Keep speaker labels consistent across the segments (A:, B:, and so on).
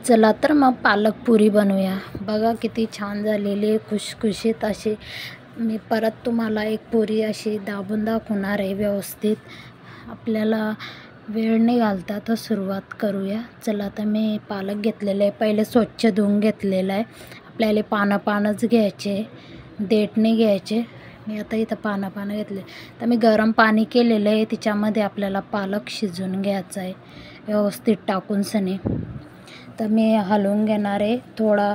A: चला तर मग पालक पुरी बनवूया। बघा किती छान झालेली आहे, खुशखुशीत अशी। मी परत तुम्हाला एक पुरी अशी दाबून दाखवणार आहे व्यवस्थित। आपल्याला वेळ नाही घालता तर सुरुवात करूया। चला तर मी पालक घेतलेले आहे, पहिले स्वच्छ धुवून घेतलेलं आहे। आपल्याला पानंच घ्यायचे, देठ नाही घ्यायचे। मी आता इथं पानं घेतले, तर मी गरम पाणी केलेलं आहे, त्याच्यामध्ये आपल्याला पालक शिजवून घ्यायचा आहे व्यवस्थित टाकून सनी। तर मी हलवून घेणार आहे। थोडा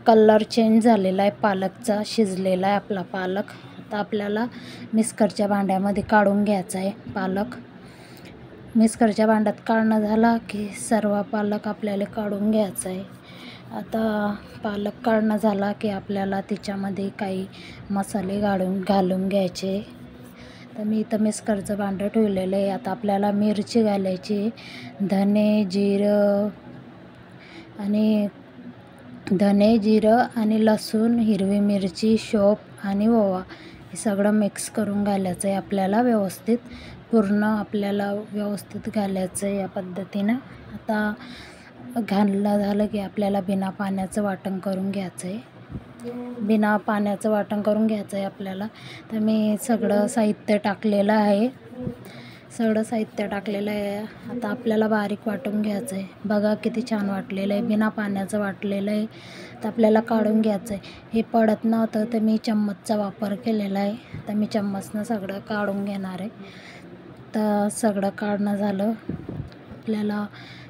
A: कलर चेंज झालेला आहे पालकचा, शिजलेला आहे आपला पालक। आता आपल्याला मिक्सरच्या भांड्यामध्ये काढून घ्यायचा आहे पालक। मिक्सरच्या भांड्यात काढणं झाला की सर्व पालक आपल्याला काढून घ्यायचा आहे। आता पालक काढणं झाला की आपल्याला त्याच्यामध्ये काही मसाले घालून घ्यायचे। तर मी इथं मिक्सरचं भांडं ठेवलेलं आहे। आता आपल्याला मिरची घालायची, धने जिरं आणि लसूण, हिरवी मिरची, शोप आणि ओवा हे सगळं मिक्स करून घालायचं आहे आपल्याला व्यवस्थित। पूर्ण आपल्याला व्यवस्थित घालायचं आहे या पद्धतीनं। आता घालणं झालं की आपल्याला बिना पाण्याचं वाटण करून घ्यायचं आहे। आपल्याला। तर मी सगळं साहित्य टाकलेलं आहे, आता आपल्याला बारीक वाटून घ्यायचं आहे। बघा किती छान वाटलेलं आहे, बिना पाण्याचं वाटलेलं आहे। तर आपल्याला काढून घ्यायचं आहे। हे पडत नव्हतं तर मी चम्मचचा वापर केलेला आहे, तर मी चम्मचनं सगळं काढून घेणार आहे। तर सगळं काढणं झालं, आपल्याला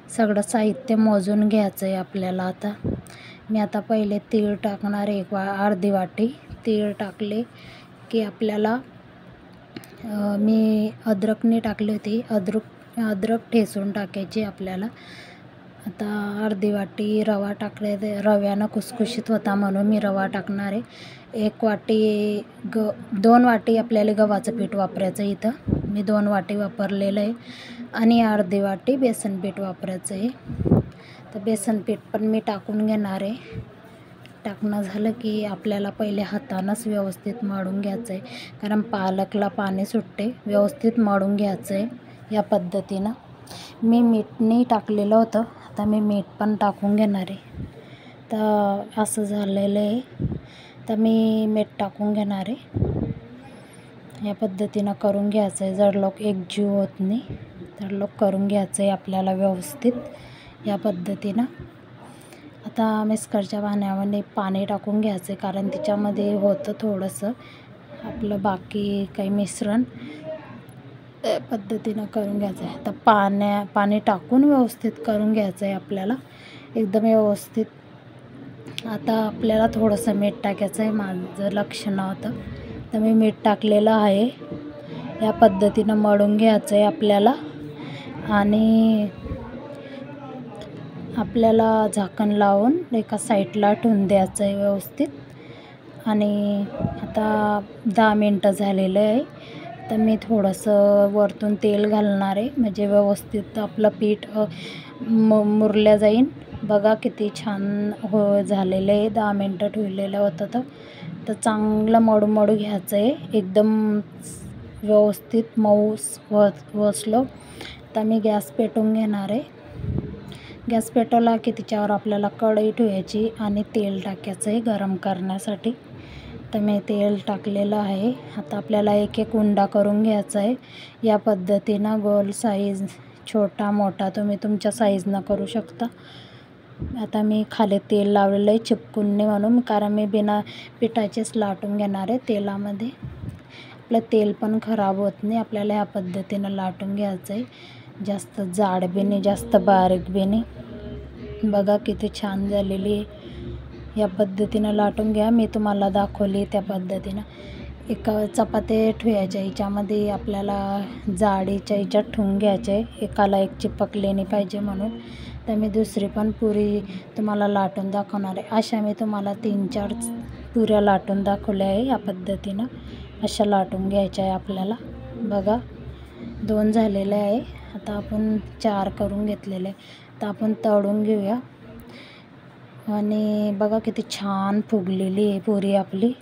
A: सगळं साहित्य मोजून घ्यायचं आहे आपल्याला। आता मी पहिले तीळ टाकणार आहे, अर्धी वाटी तीळ टाकले की आपल्याला मी अद्रकने टाकली होती, अद्रक ठेचून टाकायची आपल्याला। आता अर्धी वाटी रवा टाकले, रव्यानं खुसखुशीत होता म्हणून मी रवा टाकणार आहे। 2 वाटी आपल्याला गव्हाचं पीठ वापरायचं, इथं मी 2 वाटी वापरलेलं आहे आणि अर्धी वाटी बेसन पीठ वापरायचं आहे। तर बेसन पीठ पण मी टाकून घेणार आहे। टाकणं झालं की आपल्याला पहिले हातानंच व्यवस्थित मळून घ्यायचं आहे, कारण पालकला पाणी सुटते। व्यवस्थित मळून घ्यायचं आहे या पद्धतीनं। मी मीठ नाही टाकलेलं होतं, आता मी मीठ पण टाकून घेणार आहे। तर असं झालेलं आहे, तर मी मीठ टाकून घेणार आहे। या पद्धतीनं करून घ्यायचं आहे, जडलोक एकजीव होत नाही, जडलोक करून घ्यायचं आहे आपल्याला व्यवस्थित या पद्धतीनं। आता मिक्सरच्या भांड्यामध्ये पाणी टाकून घ्यायचं आहे, कारण त्याच्यामध्ये होतं थोडंसं आपलं बाकी काही मिश्रण। त्या पद्धतीनं करून घ्यायचं आहे। तर पाणी टाकून व्यवस्थित करून घ्यायचं आहे आपल्याला एकदम व्यवस्थित। आता आपल्याला थोडंसं मीठ टाकायचं आहे, माझं लक्ष नव्हतं तर मी मीठ टाकलेलं आहे। या पद्धतीनं मळून घ्यायचं आहे आपल्याला आणि आपल्याला झाकण लावून एका साईडला ठेवून द्यायचं आहे व्यवस्थित। आणि आता 10 मिनटं झालेलं आहे, तर मी थोडंसं वरतून तेल घालणार आहे, म्हणजे व्यवस्थित आपलं पीठ मुरल्या जाईल। बघा किती छान झालेलं आहे, 10 मिनटं ठेवलेलं होतं तर चांगलं मळू घ्यायचं आहे, एकदम व्यवस्थित मऊ वसलो। तर मी गॅस पेटवून घेणार आहे। गॅस पेटवला की त्याच्यावर आपल्याला कढई ठेवायची आणि तेल टाकायचं आहे गरम करण्यासाठी। तर मी तेल टाकलेलं आहे। आता आपल्याला एक उंडा करून घ्यायचा आहे या पद्धतीनं, गोल साईज, छोटा मोठा तुम्ही तुमच्या साईजनं करू शकता। आता मी खाली तेल लावलेलं आहे चिपकून नाही म्हणून, कारण मी बिना पिठाचेच लाटून घेणार आहे तेलामध्ये। आपलं तेल पण खराब होत नाही, आपल्याला ह्या पद्धतीनं लाटून घ्यायचं आहे, जास्त जाड बी नाही जास्त बारीक बी नाही। बघा किती छान झालेली आहे, या पद्धतीनं लाटून घ्या, मी तुम्हाला दाखवली त्या पद्धतीनं। एका चपाती ठेवायच्या, याच्यामध्ये आपल्याला जाडीच्या याच्यात ठेवून घ्यायचे, एकाला एक चिपकले नाही पाहिजे म्हणून। तर मी दुसरी पण पुरी तुम्हाला लाटून दाखवणार आहे। अशा मी तुम्हाला 3-4 पुऱ्या लाटून दाखवल्या आहे या पद्धतीनं, अशा लाटून घ्यायच्या आहे आपल्याला। बघा 2 झालेले आहे, आता आपण 4 करून घेतलेले, तर आपण तळून घेऊया। आणि बघा किती छान फुगलेली आहे पुरी आपली,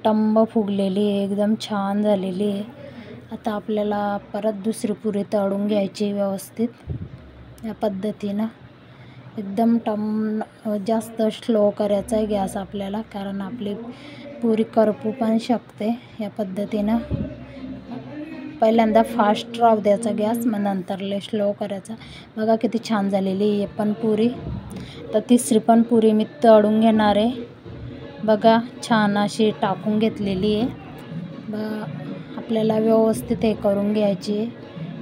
A: टम्म फुगलेली आहे, एकदम छान झालेली आहे। आता आपल्याला परत दुसरी पुरी तळून घ्यायची व्यवस्थित या पद्धतीनं। एकदम जास्त स्लो करायचा आहे गॅस आपल्याला, कारण आपली पुरी करपू पण शकते. या पद्धतीनं पहिल्यांदा फास्ट राहू द्यायचा गॅस, मग नंतर स्लो करायचा. बघा किती छान झालेली आहे पण पुरी. तर तिसरी पण पुरी मी तळून घेणार आहे. बघा छान अशी टाकून घेतलेली आहे. आपल्याला व्यवस्थित हे करून घ्यायची आहे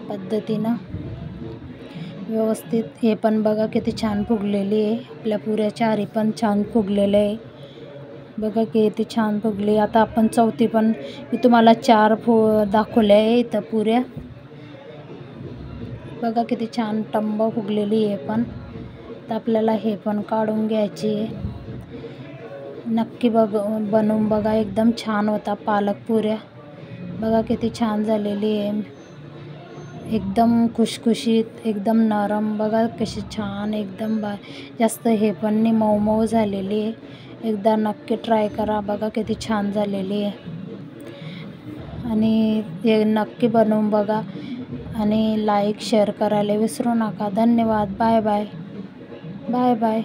A: पद्धतीनं व्यवस्थित. हे पण बघा किती छान फुगलेली आहे. आपल्या पुऱ्या चारी पण छान फुगलेलं आहे. बघा किती छान फुगली. आता आपण चौथी पण, मी तुम्हाला 4 दाखवल्या आहे इथं पुऱ्या. बघा किती छान टंब फुगलेली आहे पण. तर आपल्याला हे पण काढून घ्यायची आहे. नक्की बनवून बघा, एकदम छान होता पालक पुऱ्या. बघा किती छान झालेली आहे, एकदम खुशखुशीत, एकदम नरम. बघा कशी छान, एकदम जास्त हे पण नाही, मऊ मऊ झालेली आहे. एकदा नक्की ट्राय करा. बघा किती छान झालेली आहे. आणि हे नक्की बनवून बघा आणि लाईक शेअर करायला विसरू नका. धन्यवाद. Bye bye. Bye bye.